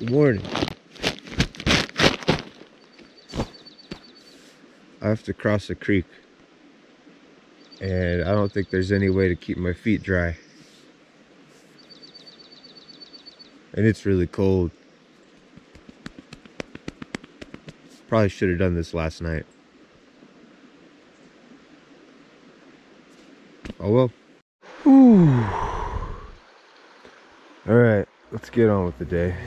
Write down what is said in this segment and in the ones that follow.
morning. I have to cross a creek, and I don't think there's any way to keep my feet dry. And it's really cold. Probably should have done this last night. Oh well. Whew. All right, let's get on with the day.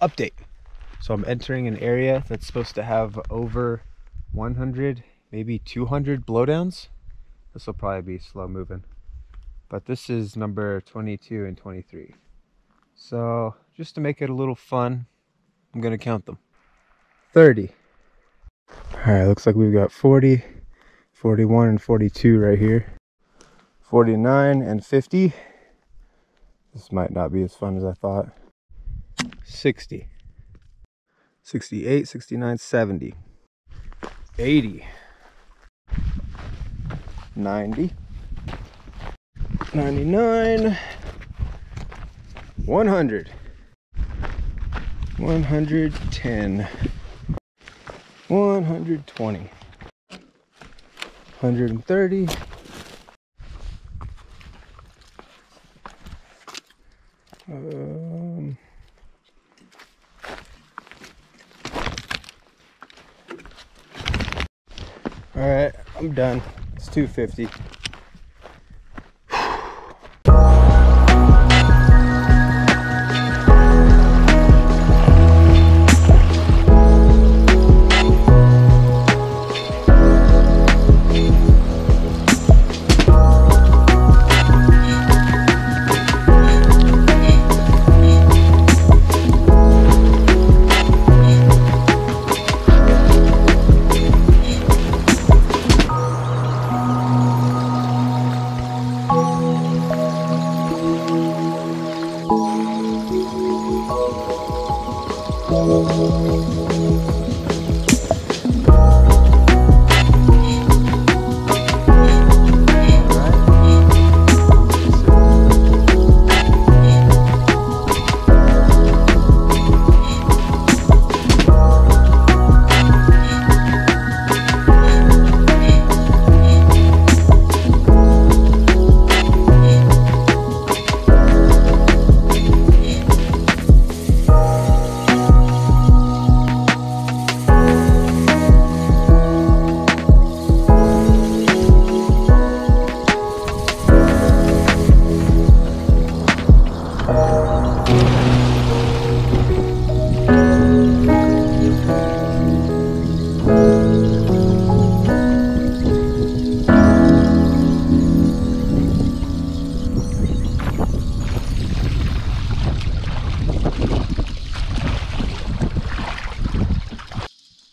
Update. So I'm entering an area that's supposed to have over 100, maybe 200 blowdowns. This will probably be slow moving, but this is number 22 and 23. So just to make it a little fun, I'm gonna count them. 30. All right, looks like we've got 40, 41, and 42 right here. 49 and 50. This might not be as fun as I thought. 60, 68, 69, 70, 80, 90, 99, 100, 110, 120, 130, 'All right, I'm done. It's 250.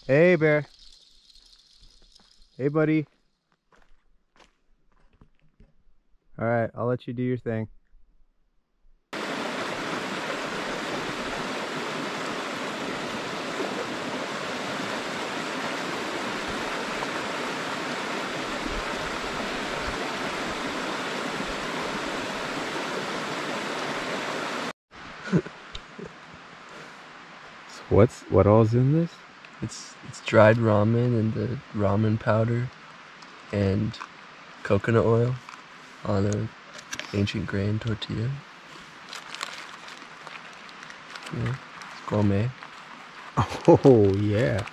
Hey, bear. Hey, buddy. All right, I'll let you do your thing. So what all's in this? It's dried ramen and the ramen powder and coconut oil on an ancient grain tortilla. Yeah, it's gourmet. Oh yeah.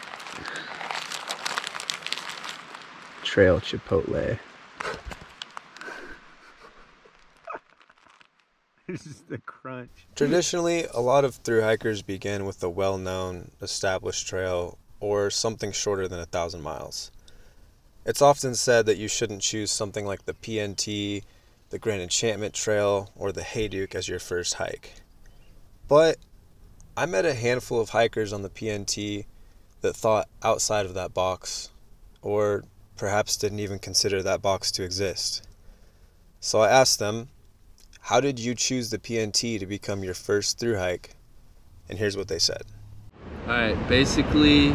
Trail chipotle. It's just the crunch. Traditionally, a lot of thru hikers begin with a well-known, established trail or something shorter than 1,000 miles. It's often said that you shouldn't choose something like the PNT, the Grand Enchantment Trail, or the Hayduke as your first hike. But I met a handful of hikers on the PNT that thought outside of that box, or perhaps didn't even consider that box to exist. So I asked them, how did you choose the PNT to become your first thru hike? And here's what they said. Alright, basically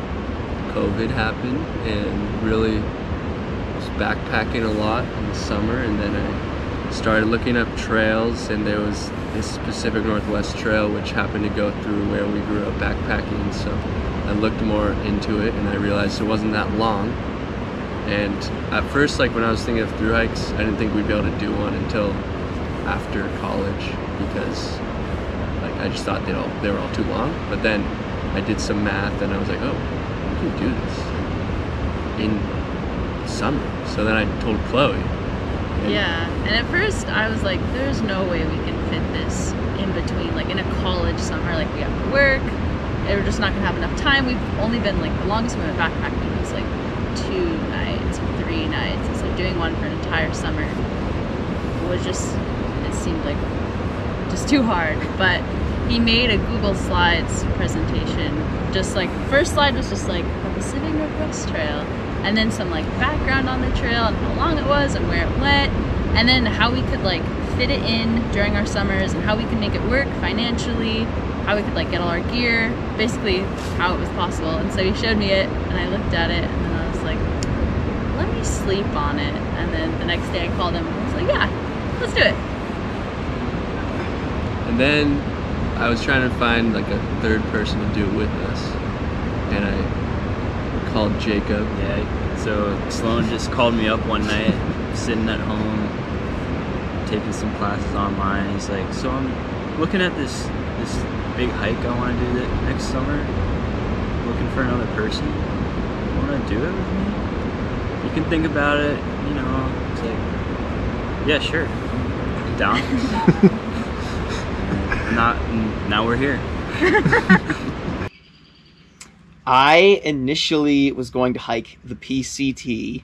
COVID happened and really was backpacking a lot in the summer, and then I started looking up trails, and there was this Pacific Northwest Trail which happened to go through where we grew up backpacking, so I looked more into it and I realized it wasn't that long. And at first, like when I was thinking of thru hikes, I didn't think we'd be able to do one until after college, because like I just thought they were all too long. But then I did some math and I was like, oh, we can do this in summer. So then I told Chloe. Yeah, and at first I was like, there's no way we can fit this in between, like in a college summer, like we have to work, and we're just not gonna have enough time. We've only been like, the longest we went backpacking was like 2 nights, 3 nights, and so doing one for an entire summer was just, it seemed like just too hard. But he made a Google Slides presentation, just like, first slide was just like the Pacific Northwest Trail, and then some like background on the trail and how long it was and where it went, and then how we could like fit it in during our summers and how we could make it work financially, how we could like get all our gear, basically how it was possible. And so he showed me it and I looked at it and then I was like, let me sleep on it. And then the next day I called him and I was like, yeah, let's do it. And then I was trying to find like a third person to do it with us, and I called Jacob. Yeah, so Sloan just called me up one night, sitting at home, taking some classes online. He's like, so I'm looking at this big hike I want to do next summer, looking for another person. Want to do it with me? You can think about it, you know. It's like, yeah, sure, down. Now we're here. I initially was going to hike the PCT,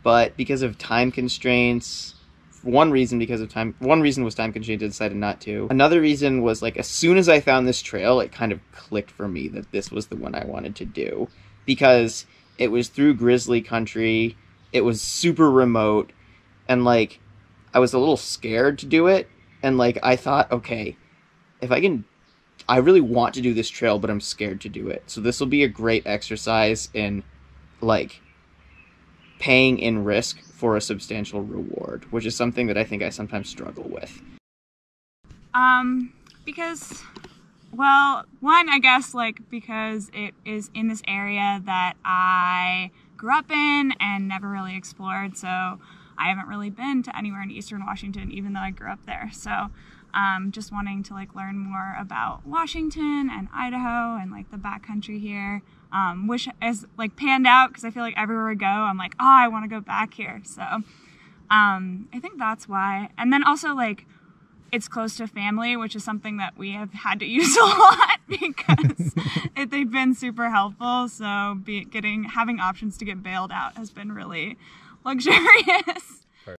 but because of time constraints, one reason was time constraints, I decided not to. Another reason was, like, as soon as I found this trail, it kind of clicked for me that this was the one I wanted to do, because it was through grizzly country, it was super remote, and, like, I was a little scared to do it, and, like, I thought, okay, I really want to do this trail, but I'm scared to do it. So this will be a great exercise in, like, paying in risk for a substantial reward, which is something that I think I sometimes struggle with. Because, well, one, I guess, like, because it is in this area that I grew up in and never really explored, so I haven't really been to anywhere in Eastern Washington, even though I grew up there. So just wanting to like learn more about Washington and Idaho and like the backcountry here, which is like panned out, because I feel like everywhere I go, I'm like, oh, I want to go back here. So I think that's why. And then also, like, it's close to family, which is something that we have had to use a lot because they've been super helpful. So having options to get bailed out has been really luxurious.